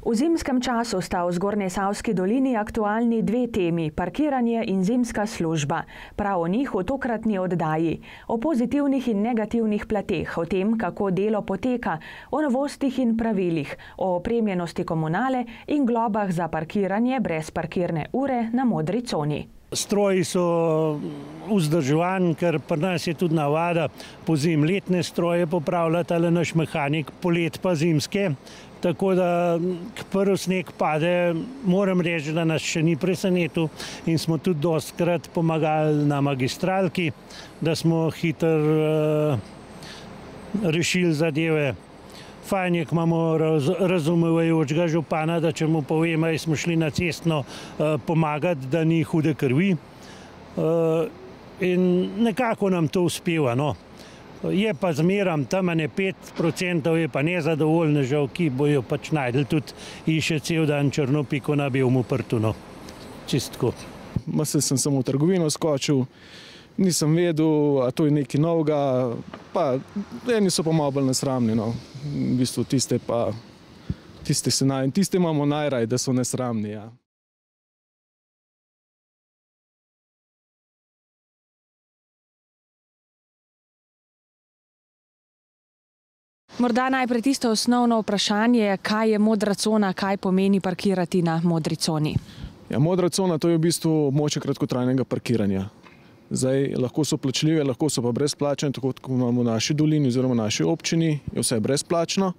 V zimskem času sta v Zgornjesavski dolini aktualni dve temi, parkiranje in zimska služba. Prav o njih v tokratni oddaji. O pozitivnih in negativnih plateh, o tem, kako delo poteka, o novostih in pravilih, o opremljenosti komunale in globah za parkiranje brez parkirne ure na modri coni. Stroji so vzdrževani, ker pri nas je tudi navada pozimi letne stroje popravljati, ali naš mehanik polet pa zimske. Tako da, ko prvi sneg pade, moram reči, da nas še ni presenetil in smo tudi dostikrat pomagali na magistralki, da smo hitro rešili zadeve. Fajn je, ko imamo razumevajočega župana, da če mu povemo, da smo šli na cestno pomagati, da ni hude krvi. In nekako nam to uspeva, no. Je pa zmeram tam 5% je pa nezadovoljnežev, ki bojo pač najdli tudi še cel dan črno piko na belem prtu, no. Čistko. Sem samo v trgovino skočil, nisem vedel, a to je nekaj novega, pa eni so pa malo bolj nesramni, no. V bistvu tiste imamo najraj, da so nesramni, ja. Morda najprej tisto osnovno vprašanje, kaj je modra cona, kaj pomeni parkirati na modri coni? Ja, modra cona to je v bistvu območje kratkotrajnega parkiranja. Zdaj, lahko so plačljive, lahko so pa brezplačne, tako kot imamo v naši dolini oziroma v naši občini, je vse brezplačno.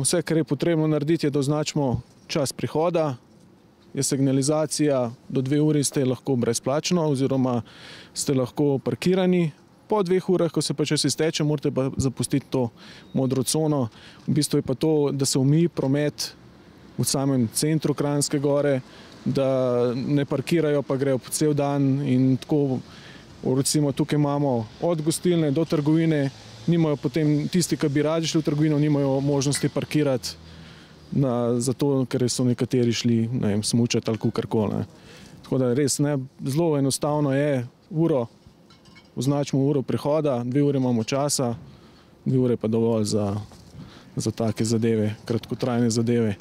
Vse, kar je potrebno narediti, je, da označimo čas prihoda, je signalizacija, do 2 uri ste lahko brezplačno oziroma ste lahko parkirani. Po 2 urah, ko se pa čas izteče, morate pa zapustiti to modro cono. V bistvu je pa to, da se omeji promet v samem centru Kranjske Gore, da ne parkirajo, pa grejo po cel dan in tako, recimo tukaj imamo od gostilne do trgovine, nimajo potem tisti, ki bi radi šli v trgovino, nimajo možnosti parkirati, zato, ker so nekateri šli, ne vem, smučati ali kakorkoli. Tako da res ne, zelo enostavno je označimo uro prihoda, 2 ure imamo časa, 2 ure pa dovolj za take zadeve, kratkotrajne zadeve.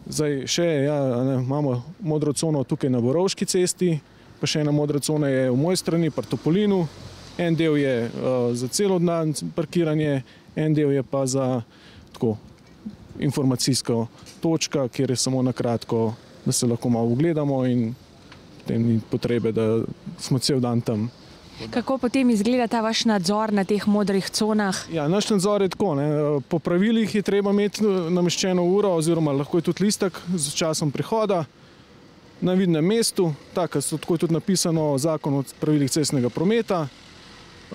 Zdaj še, ja, imamo modro cono tukaj na Borovški cesti, pa še ena modra cona je v moji strani, pri Topolinu. En del je za celo dan parkiranje, en del je pa za tako informacijska točka, kjer je samo na kratko, da se lahko malo ugledamo in potem ni potrebe, da smo cel dan tam. Kako potem izgleda ta vaš nadzor na teh modrih conah? Ja, naš nadzor je tako, ne. Po pravilih je treba imeti nameščeno uro oziroma lahko je tudi listek z časom prihoda na vidnem mestu, tako je tudi napisano Zakon o pravilih cestnega prometa.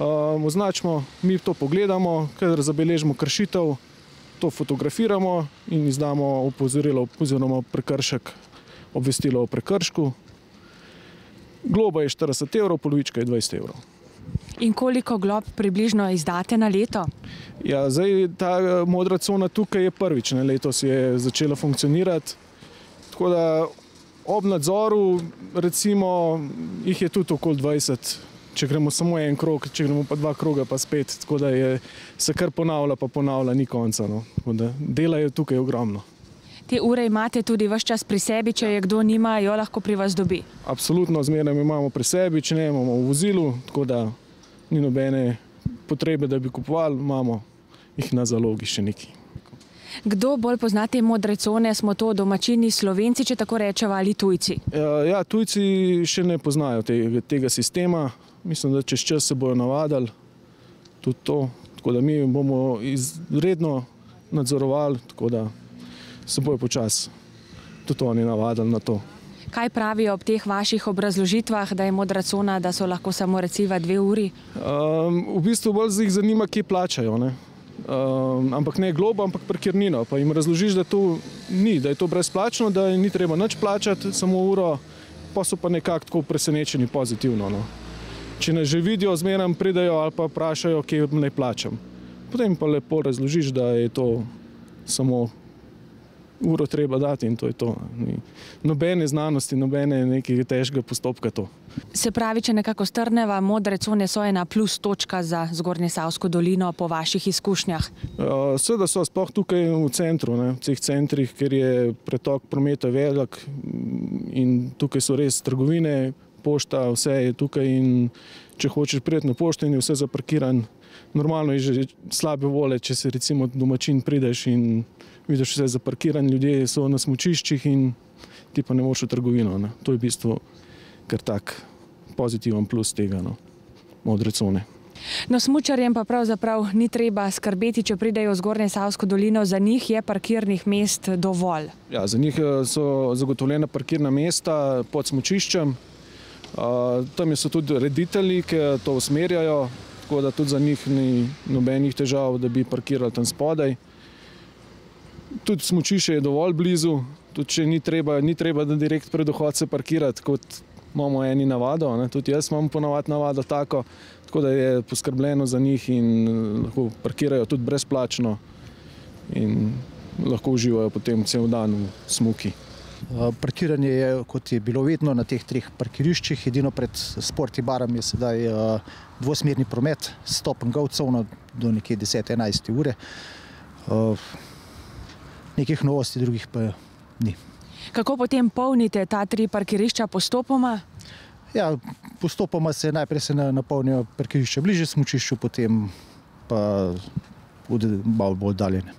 Označimo, mi to pogledamo, kadar zabeležimo kršitev, to fotografiramo in izdamo opozorilo oziroma prekršek, obvestilo o prekršku. Globa je 40 €, polovička je 20 €. In koliko glob približno izdate na leto? Ja, zdaj ta modra cona tukaj je prvič, ne, letos je začela funkcionirati. Tako da ob nadzoru, recimo, jih je tudi okoli 20, če gremo samo en krog, če gremo pa 2 kroga pa spet, tako da se kar ponavlja, ni konca, no. Tako da dela je tukaj ogromno. Te ure imate tudi ves čas pri sebi, če je kdo nima, jo lahko pri vas dobi? Absolutno, zmeraj imamo pri sebi, če ne imamo v vozilu, tako da ni nobene potrebe, da bi kupovali, imamo jih na zalogi še nekaj. Kdo bolj pozna te modre cone? Smo to domačini Slovenci, če tako rečeva, ali tujci? Ja, tujci še ne poznajo tega sistema. Mislim, da čez čas se bojo navadili tudi to. Tako da mi bomo izredno nadzorovali, tako da se bojo počasi tudi oni navadili na to. Kaj pravijo ob teh vaših obrazložitvah, da je modra cona, da so lahko samo recimo 2 uri? V bistvu bolj jih zanima, kje plačajo, ne. Ampak ne globo, ampak parkirnino. Pa jim razložiš, da to ni, da je to brezplačno, da ni treba nič plačati, samo uro, pa so pa nekako tako presenečeni pozitivno, no. Če ne že vidijo, zmeraj pridejo ali pa vprašajo, kje naj plačam. Potem pa lepo razložiš, da je to samo uro treba dati in to je to. Nobene znanosti, nobene nekega težkega postopka to. Se pravi, če nekako strneva, modre cone so ena plus točka za Zgornjesavsko dolino po vaših izkušnjah? Seveda so sploh tukaj v centru, v teh centrih, ker je pretok prometa velik in tukaj so res trgovine, pošta, vse je tukaj in če hočeš priti na pošto in je vse zaparkiran, normalno je že slabe vole, če se recimo domačin prideš in vidiš vse zaparkiran, ljudje so na smučiščih in ti pa ne moreš v trgovino. To je v bistvu kar tak pozitiven plus tega, modre cone. No, smučarjem pa pravzaprav ni treba skrbeti, če pridejo v Zgornjesavsko dolino, za njih je parkirnih mest dovolj. Ja, za njih so zagotovljena parkirna mesta pod smučiščem. Tam so tudi reditelji, ki to usmerjajo, tako da tudi za njih ni nobenih težav, da bi parkirali tam spodaj. Tudi smučišče je dovolj blizu, tudi če ni treba da direkt pred vhod se parkirati, kot imamo eni navado, tudi jaz imam ponavadi navado tako, tako da je poskrbljeno za njih in lahko parkirajo tudi brezplačno in lahko uživajo potem cel dan v smuki. Parkiranje je, kot je bilo vedno, na teh 3 parkiriščih, edino pred Sporti barom je sedaj dvosmerni promet, stop and go cono do nekje 10-11 ure. Nekih novosti drugih pa ni. Kako potem polnite ta 3 parkirišča postopoma? Ja, postopoma se najprej napolnijo parkirišča bliže smučišču, potem pa bude malo bolj daljene.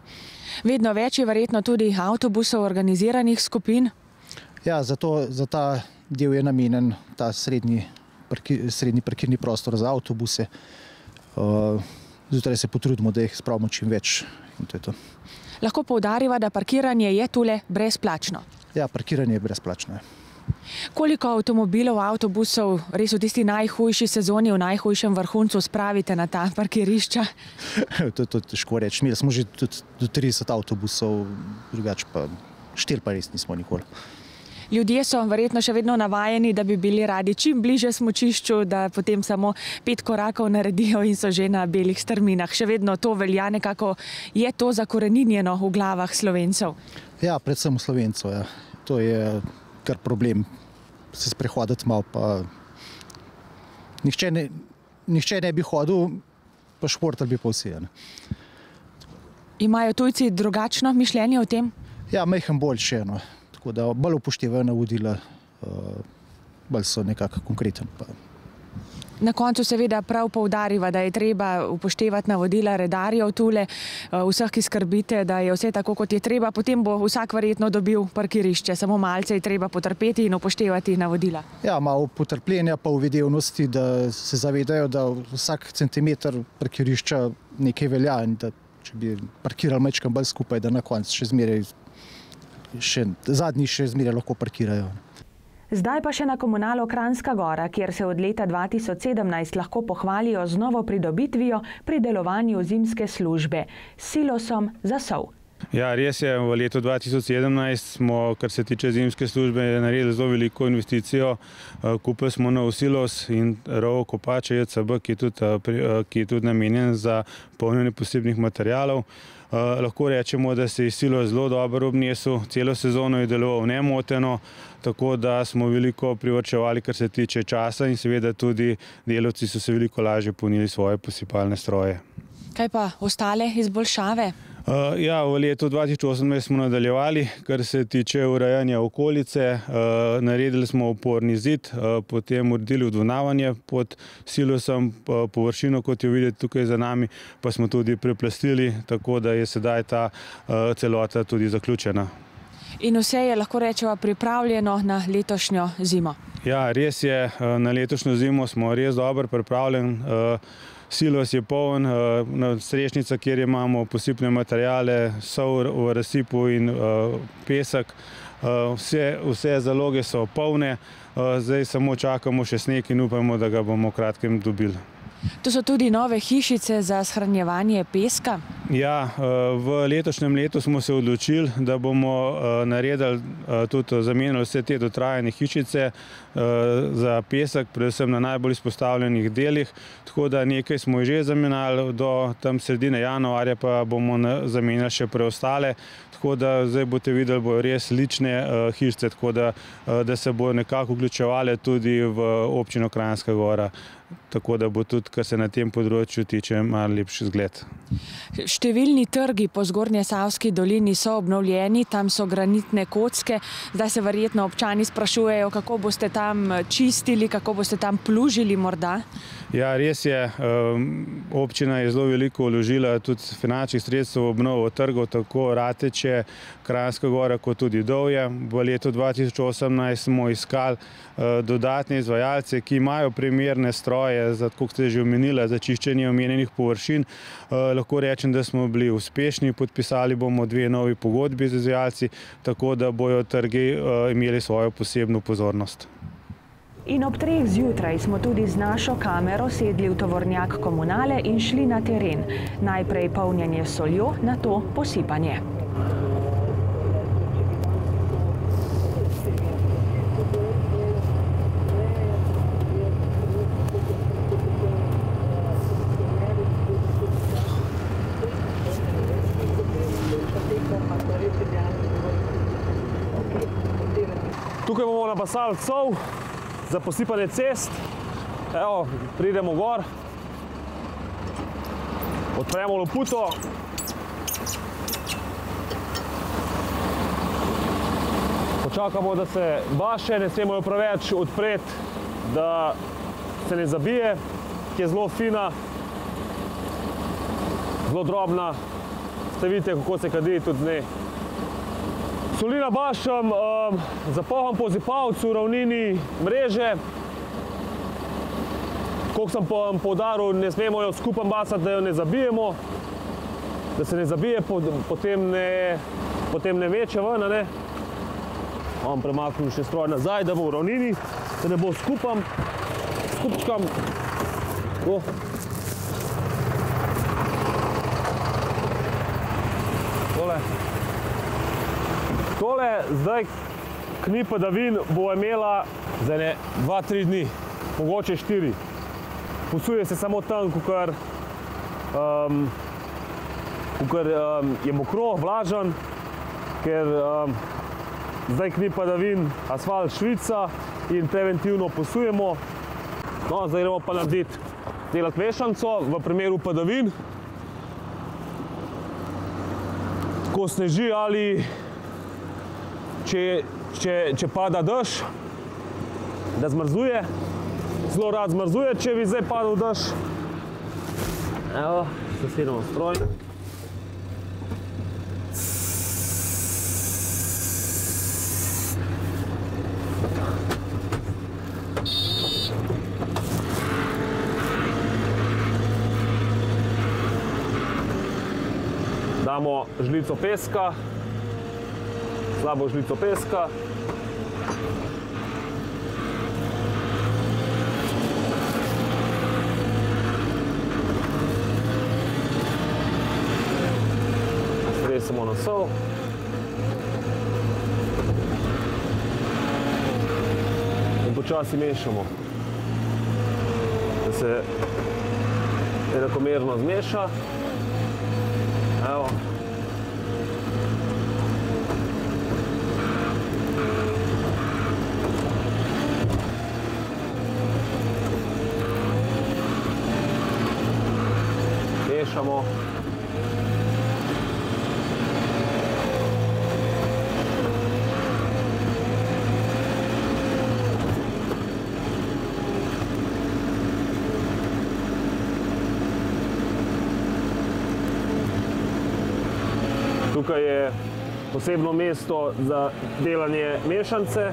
Vedno več je verjetno tudi avtobusov, organiziranih skupin? Ja, za ta del je namenjen ta srednji parkirni prostor za avtobuse. Zjutraj se potrudimo, da jih spravimo čim več in to je to. Lahko poudariva, da parkiranje je tule brezplačno? Ja, parkiranje je brezplačno. Koliko avtomobilov, avtobusov res v tisti najhujši sezoni, v najhujšem vrhuncu spravite na ta parkirišča? To je težko reči. Imeli smo že tudi do 30 avtobusov, drugače pa 4 pa res nismo nikoli. Ljudje so verjetno še vedno navajeni, da bi bili radi čim bliže smučišču, da potem samo 5 korakov naredijo in so že na belih strminah. Še vedno to velja, nekako je to zakoreninjeno v glavah Slovencev? Ja, predvsem v Slovencev, ja. To je kar problem, se sprehoditi malo, pa nihče ne bi hodil, pa športali bi pa vsi. Imajo tujci drugačno mišljenje o tem? Ja, majhen boljše, tako da bolj upoštevajo navodila, bolj so nekako konkreten. Na koncu seveda prav poudariva, da je treba upoštevati navodila redarjev tule, vseh, ki skrbite, da je vse tako, kot je treba, potem bo vsak verjetno dobil parkirišče, samo malce je treba potrpeti in upoštevati navodila. Ja, malo potrpljenja pa uvidevnosti, da se zavedajo, da vsak centimeter parkirišča nekaj velja in da če bi parkirali majčkam bolj skupaj, da na koncu zadnji še zmeraj lahko parkirajo. Zdaj pa še na komunalo Kranjska Gora, kjer se od leta 2017 lahko pohvalijo z novo pridobitvijo pri delovanju zimske službe s silosom za sol. Ja, res je, v letu 2017 smo, kar se tiče zimske službe, naredili zelo veliko investicijo. Kupili smo nov silos in rov kopača JCB, ki je tudi namenjen za polnjenje posebnih materialov. Lahko rečemo, da se je silos zelo dobro obnesel, celo sezono je deloval nemoteno, tako da smo veliko privarčevali, kar se tiče časa in seveda tudi delavci so se veliko lažje polnili svoje posipalne stroje. Kaj pa ostale izboljšave? Ja, v letu 2018 smo nadaljevali, kar se tiče urejanja okolice. Naredili smo oporni zid, potem uredili odvodnjavanje pod silosom, površino, kot jo vidite tukaj za nami, pa smo tudi preplastili, tako da je sedaj ta celota tudi zaključena. In vse je, lahko rečeva, pripravljeno na letošnjo zimo? Ja, res je, na letošnjo zimo smo res dobro pripravljeni. Silos je poln, strešnica, kjer imamo posipne materijale, sol v razsipu in pesek. Vse zaloge so polne, zdaj samo čakamo še sneg in upamo, da ga bomo v kratkem dobili. To so tudi nove hišice za shranjevanje peska? Ja, v letošnjem letu smo se odločili, da bomo naredili tudi zamenjali vse te dotrajane hišice za pesek, predvsem na najbolj izpostavljenih delih. Tako da nekaj smo že zamenjali, do tam sredine januarja pa bomo zamenjali še preostale. Tako da zdaj boste videli, bojo res lične hišice, tako da se bojo nekako vključevale tudi v občino Kranjska Gora. Tako da bo tudi, kar se na tem področju tiče, malo lepši zgled. Številni trgi po Zgornjesavski dolini so obnovljeni, tam so granitne kocke. Zdaj se verjetno občani sprašujejo, kako boste tam čistili, kako boste tam plužili morda. Ja, res je. Občina je zelo veliko vložila tudi finančnih sredstev v obnovo trgov, tako Rateče, Kranjska Gora kot tudi Dovje. V letu 2018 smo iskali dodatne izvajalce, ki imajo primerne stroje, kot ste že omenili, za čiščenje omenjenih površin. Lahko rečem, da smo bili uspešni, podpisali bomo 2 novi pogodbi z izvajalci, tako da bojo trgi imeli svojo posebno pozornost. In ob 3 zjutraj smo tudi z našo kamero sedli v tovornjak Komunale in šli na teren. Najprej polnjenje s soljo, nato posipanje. Tukaj bomo napasali sol za posipanje cest. Evo, pridemo gor, odpremo loputo. Počakamo, da se baše, ne smemo jo preveč odpreti, da se ne zabije, ki je zelo fina, zelo drobna. Ste vidite, kako se kadi tudi z njej. Soli nabašam, zapaham po zipavcu v ravnini mreže. Koliko sem poudaril, ne smemo jo skupaj bacati, da jo ne zabijemo. Da se ne zabije, potem ne meče ven. Imam premaknil še stroj nazaj, da bo v ravnini, da ne bo skupčkam. Tole zdaj kni padavin bo imela za 2-3 dni, mogoče 4. Posuje se samo tam, kakor je mokro, vlažen, ker zdaj kni padavin asfalt Švica in preventivno posujemo. No, zdaj gremo pa delati mešanco v primeru padavin. Ko sneži ali če pada dež, da zmrzuje. Zelo rad zmrzuje, če bi zdaj padal dež. Evo, zasedemo stroj. Damo žlico peska. Slabo žlico peska. Stresemo na sol. In počasi mešamo, da se enakomerno zmeša. Evo. Mešamo. Tukaj je posebno mesto za delanje mešance.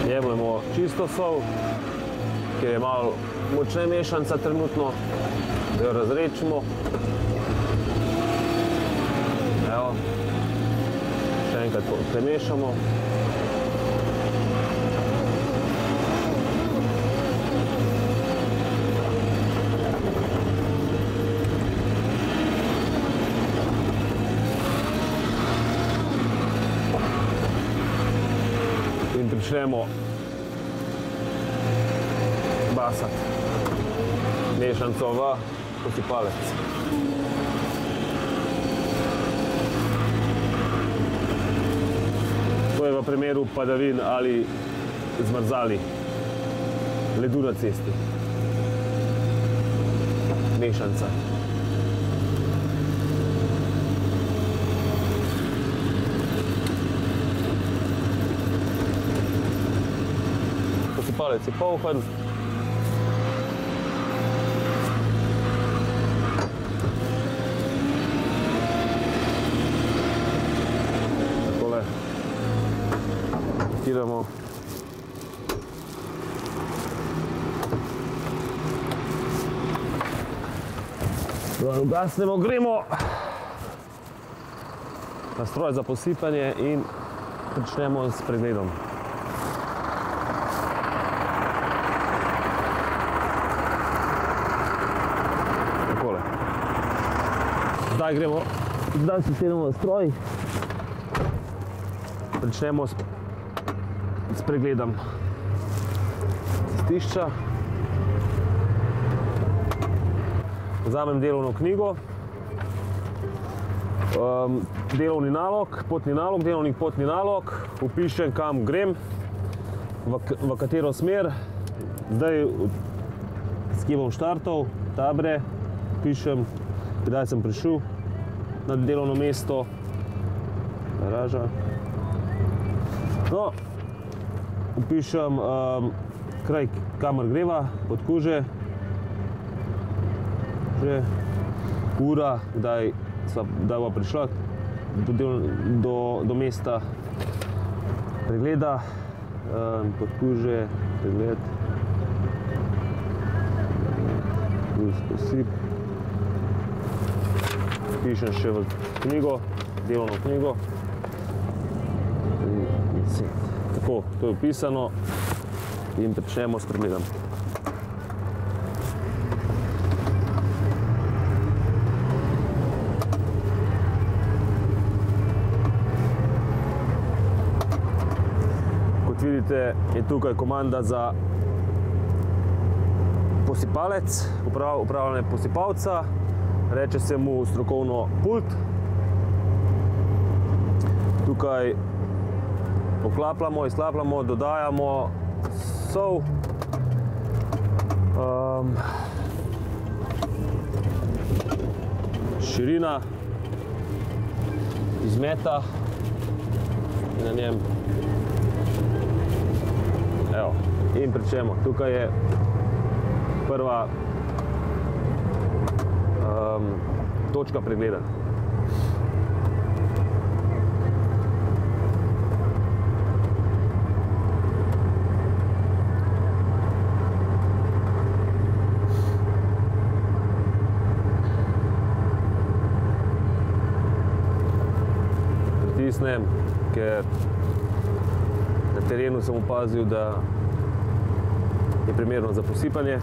Jemljemo čisto sol, ker je malo močne mešanca trenutno, da jo razredčimo. Evo, še enkrat premešamo. In pričnemo basati mešanco v posipalec. To je v primeru padavin ali zmrzali ledu na cesti. Mešanca. Posipalec je poln. Takole montiramo. Ugasnemo, gremo na stroj za posipanje in pričnemo s pregledom. Takole. Zdaj se sedemo na stroj. Pričnemo s pregledom cestišča. Vzamem delovno knjigo, delovni nalog, potni nalog, delovnik potni nalog, vpišem, kam grem, v katero smer. Zdaj, s kje bom štartal, Tabre, pišem, kdaj sem prišel na delovno mesto, garaža. No, vpišem kraj, kamor greva, Podkuže, že ura, kdaj bova prišla do mesta pregleda, Podkuže, pregled, posip. Pišem še v knjigo, delovno knjigo. Tako, to je upisano in pričnemo s pregledom. Kot vidite, je tukaj komanda za posipalec, upravljanje posipalca. Reče se mu strokovno pult. Tukaj poklapljamo, izklapljamo, dodajamo sol. Širina izmeta na njem. Evo, in pričnemo. Tukaj je prva točka pregleda. Pritisnem, ker na terenu sem opazil, da je primerno za posipanje.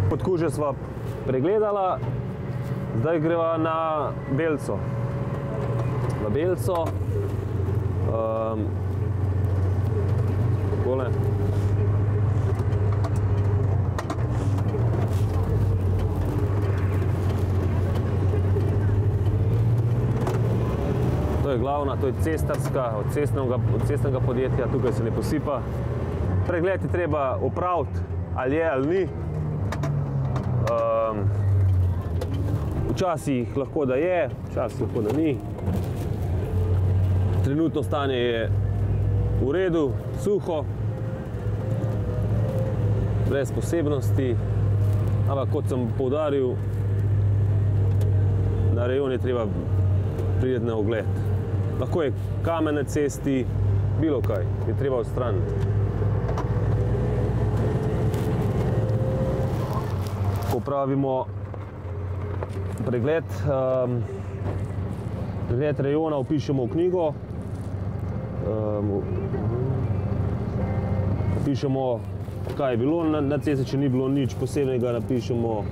Podkuže sva pregledala, zdaj greva na Belco. Na Belco. Takole. To je glavna, to je cestarska, od cestnega podjetja, tukaj se ne posipa. Pregled je treba opraviti, ali je ali ni. Včasih lahko da je, včasih lahko da ni. Trenutno stanje je v redu, suho, brez posebnosti, ampak kot sem poudaril, na rejon je treba priti na ogled. Lahko je kamen na cesti, bilo kaj je treba odstraniti. Ko pravimo pregled rejona vpišemo v knjigo, napišemo, kaj je bilo na cesti, če ni bilo nič posebnega, napišemo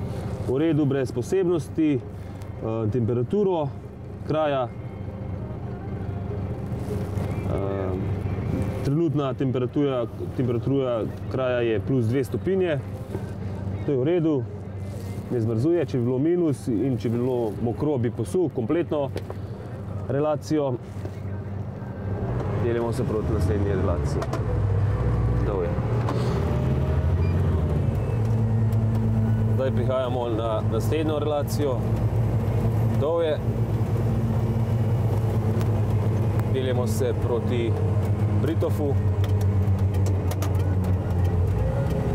v redu, brez posebnosti, temperaturo kraja, trenutna temperatura kraja je plus 2 stopinje, to je v redu, ne zmrzuje, če bi bilo minus in če bi bilo mokro, bi posul kompletno relacijo. Delimo se proti naslednji relaciji. Dovje. Zdaj prihajamo na naslednjo relacijo. Dovje. Peljemo se proti Britofu.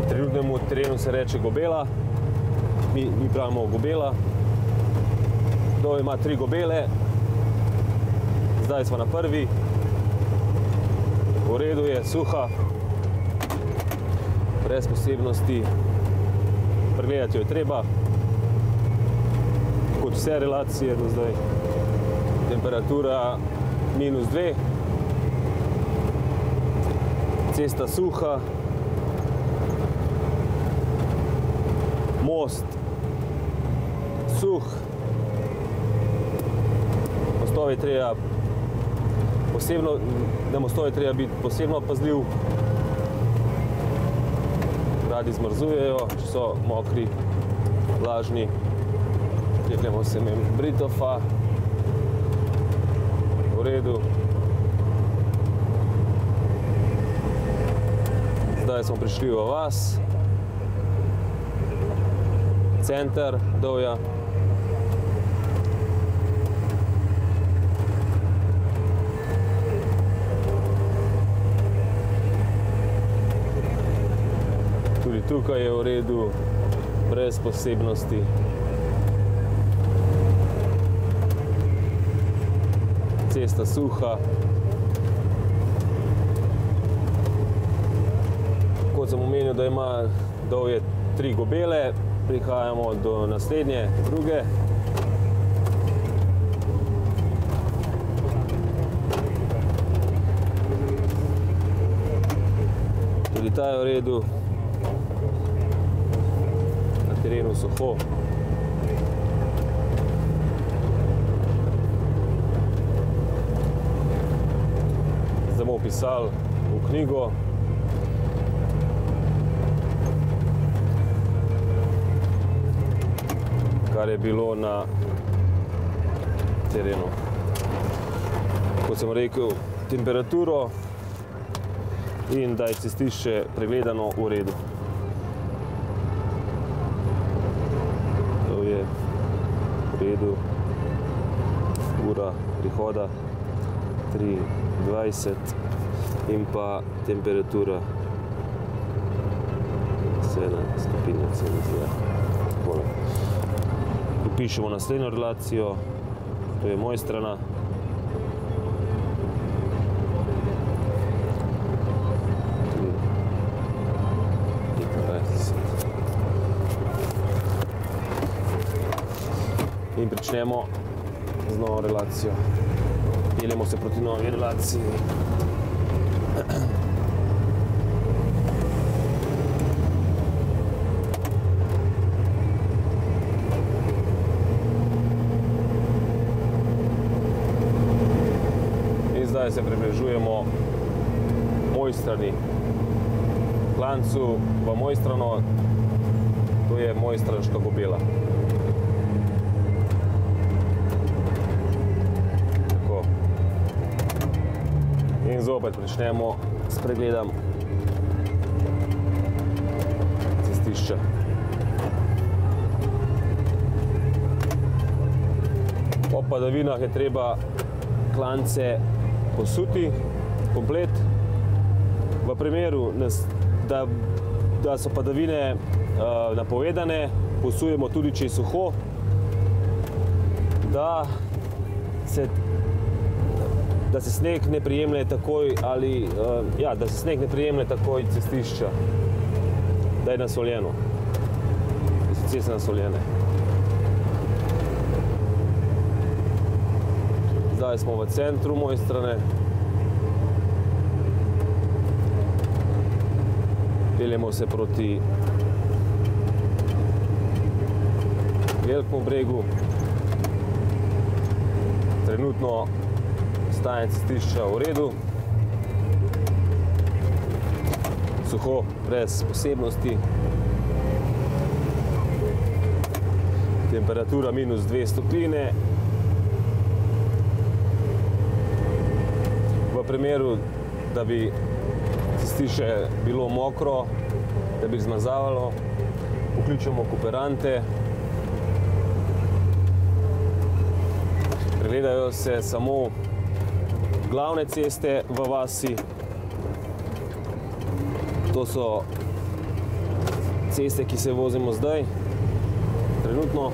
Trenutnemu terenu se reče Gobela. Mi pravimo Gobela. Dovje ima 3 gobele. Zdaj smo na prvi. V redu je, suha. Brez posebnosti. Pregledati jo je treba. Kot vse relacije do zdaj. Temperatura -2. Cesta suha. Most suh. Mostovi treba posebno, na mostove treba biti posebno pazljiv. Radi zmrzujejo, če so mokri, vlažni. Pripljemo se Britofa. V redu. Zdaj smo prišli v vas. Center Dovja. Tudi tukaj je v redu, brez posebnosti. Cesta suha. Kot sem omenil, da ima Dovje 3 gobele, prihajamo do naslednje, druge. Tudi ta je v redu. Na terenu suho. Zdaj bomo pisali v knjigo. Kar je bilo na terenu. Kot sem rekel, temperaturo in da je cestišče pregledano v redu. To je v redu. Ura prihoda 3:20 in pa temperatura 7 stopinj Celzija. Pišemo naslednjo relacijo, to je Mojstrana. In pričnemo z novo relacijo. Peljemo se proti novi relaciji. Zdaj se približujemo Mojstrani, klancu v Mojstrano, to je Mojstranška Gobela. Tako. In zopet pričnemo s pregledom cestišča. Po padavinah je treba klance posuti komplet. V primeru, da so padavine napovedane, posujemo tudi, če je suho, da se da se sneg ne prijemlje takoj da se sneg ne prijemlje takoj cestišča, da je nasoljeno, da so ceste nasoljene. Zdaj smo v centru Mojstrane. Peljemo se proti Velikemu bregu. Trenutno stanje cestišča v redu. Suho, brez posebnosti. Temperatura -2 stopinje. V primeru, da bi cestišče bilo mokro, da bi zmazavalo, pokličemo kooperante. Pregledajo se samo glavne ceste v vasi. To so ceste, ki se vozimo zdaj, trenutno.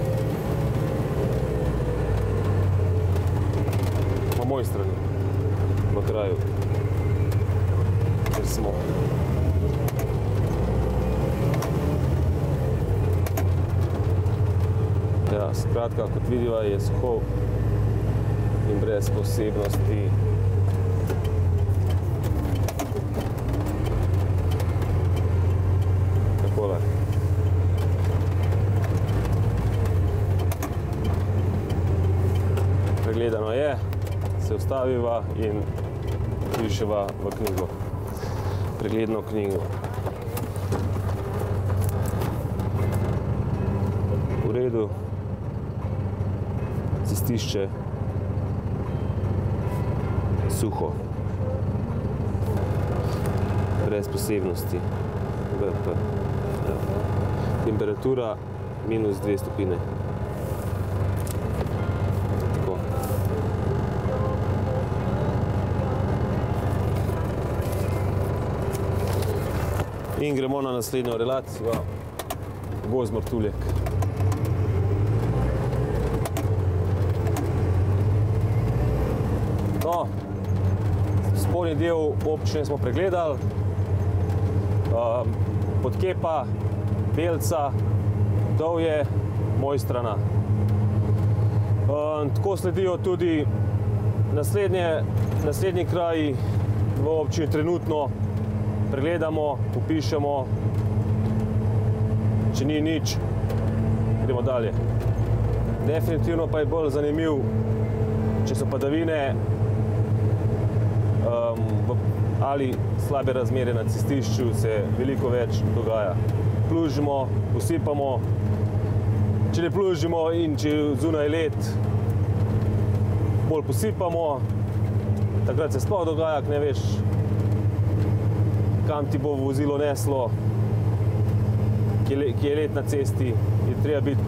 Na moji strani, v kraju, kjer smo. Ja, skratka, kot vidiva, je suho in brez posebnosti. Takole. Pregledano je, se ustaviva in piševa v knjigo. Pregledno knjigo. V redu. Cestišče suho, brez posebnosti, BP. Temperatura -2 stopinje. Tako. In gremo na naslednjo relacijo, Gozd-Martuljek. No, spodnji del občine smo pregledali, Podkepa, Belca, Dovje, Mojstrana. Tako sledijo tudi naslednji kraji v občini trenutno. Pregledamo, upišemo, če ni nič, gremo dalje. Definitivno pa je bolj zanimiv, če so padavine ali slabe razmere na cestišču, se veliko več dogaja. Plužimo, posipamo, če ne plužimo in če zunaj led, bolj posipamo, takrat se sploh dogaja, ne veš, kam ti bo vozilo neslo, ki je led na cesti, je treba biti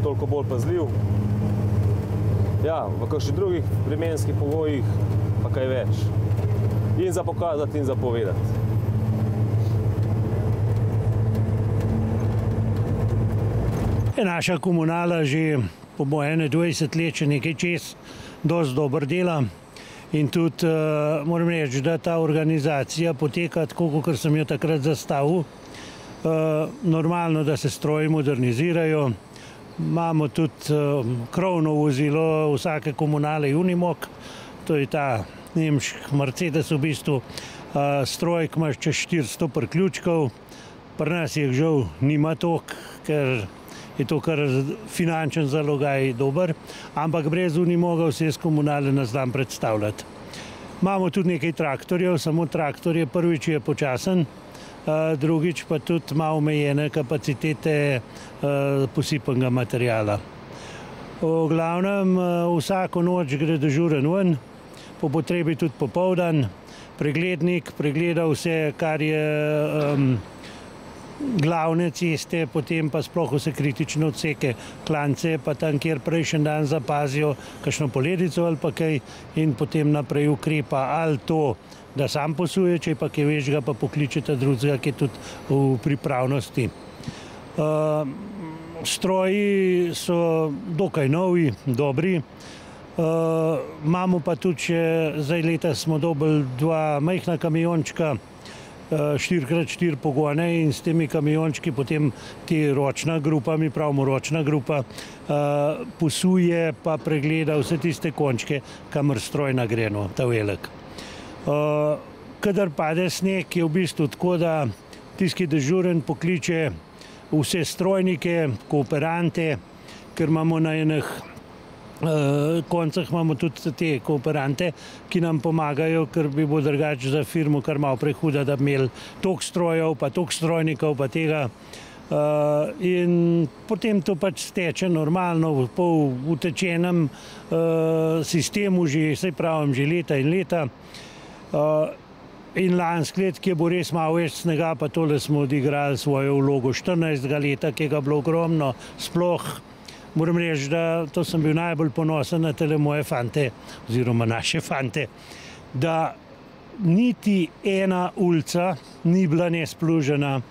toliko bolj pazljiv. Ja, v kakšnih drugih vremenskih pogojih pa kaj več. In za pokazati, in za povedati. Naša komunala že po moje 20 let, če nekaj čez, dosti dobro dela. In tudi moram reči, da ta organizacija poteka tako, kot sem jo takrat zastavil. Normalno, da se stroji modernizirajo. Imamo tudi krovno vozilo vsake komunale Unimog, to je ta nemški Mercedes, v bistvu stroj, ki imaš čez 400 priključkov. Pri nas jih žal nima toliko, ker je to kar finančen zalogaj dober, ampak brez Unimoga vse z komunale ne znam predstavljati. Imamo tudi nekaj traktorjev, samo traktor je prvič je počasen, drugič pa tudi ima omejene kapacitete posipanega materijala. V glavnem vsako noč gre dežuren ven, po potrebi tudi popoldan, preglednik pregleda vse, kar je glavne ceste, potem pa sploh vse kritične odseke, klance, pa tam, kjer prejšnji dan zapazijo kakšno poledico ali pa kaj, in potem naprej ukrepa ali to, da sam posuje, če pa kaj večga, pa pokličeta drugega, ki je tudi v pripravnosti. Stroji so dokaj novi, dobri. Imamo pa tudi še, zdaj leta smo dobili 2 majhna kamiončka, 4x4 pogone in s temi kamiončki potem ti ročna grupa, mi pravimo ročna grupa, posuje pa pregleda vse tiste končke, kamor stroj nagreno, ta velik. Kadar pade sneg, je v bistvu tako, da tisti dežuren pokliče vse strojnike, kooperante, ker imamo na enih koncah imamo tudi te kooperante, ki nam pomagajo, ker bi bilo drugače za firmo kar malo prehuda, da bi imeli toliko strojev, pa toliko strojnikov, pa tega. In potem to pač steče normalno v pol utečenem sistemu že, saj pravim, že leta in leta. In lansko leto, ki je bo res malo več snega, pa tole smo odigrali svojo vlogo 14. leta, ki ga bilo ogromno, sploh moram reči, da to sem bil najbolj ponosen na tele moje fante, oziroma naše fante, da niti ena ulica ni bila nesplužena,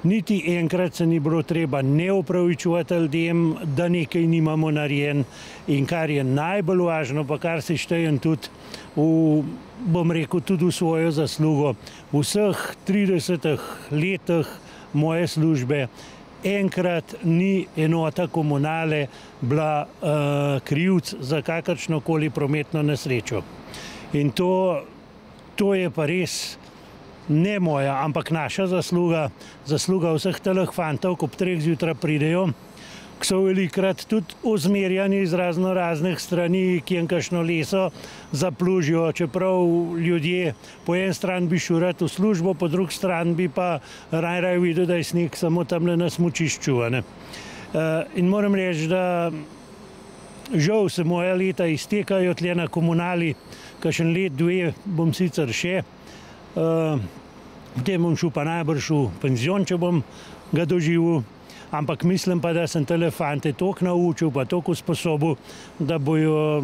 niti enkrat se ni bilo treba ne opravičevati ljudem, da nekaj nimamo narejen, in kar je najbolj važno, pa kar si štejem tudi bom rekel, tudi v svojo zaslugo, v vseh 30 letih moje službe enkrat ni enota komunale bila krivec za kakršnokoli prometno nesrečo. In to je pa res ne moja, ampak naša zasluga, zasluga vseh teleh fantov, ko ob 3 zjutraj pridejo, ki so velikrat tudi ozmerjani iz raznih strani, ki jim kakšno leso zaplužijo, čeprav ljudje po eni strani bi šel rad v službo, po drugi strani bi pa raje videl, da je sneg samo tamle na smučišču. In moram reči, da žal se moja leta iztekajo tle na komunali, kakšen let, 2 bom sicer še, potem bom šel pa najbrž v penzion, če bom ga doživel. Ampak mislim pa, da sem tele fante toliko naučil, pa toliko usposobil, da bojo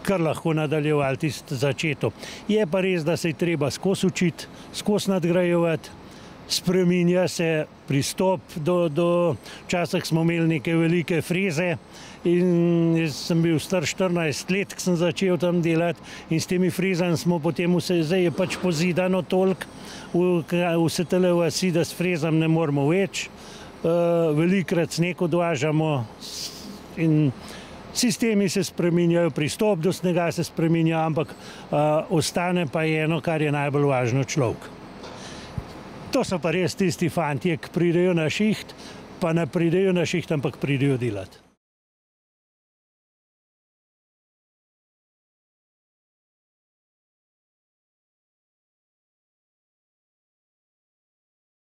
kar lahko nadaljevali tisto začeto. Je pa res, da se je treba skozi učiti, skozi nadgrajevati, spreminja se pristop včasih smo imeli neke velike freze in jaz sem bil star 14 let, ko sem začel tam delati, in s temi frezami smo potem zdaj je pač pozidano toliko vse tele vasi, da s frezami ne moremo več. Velikrat sneg odvažamo in sistemi se spreminjajo, pristop do snega se spreminja, ampak ostane pa eno, kar je najbolj važno, človek. To so pa res tisti fantje, ki pridejo na šiht, pa ne pridejo na šiht, ampak pridejo delati.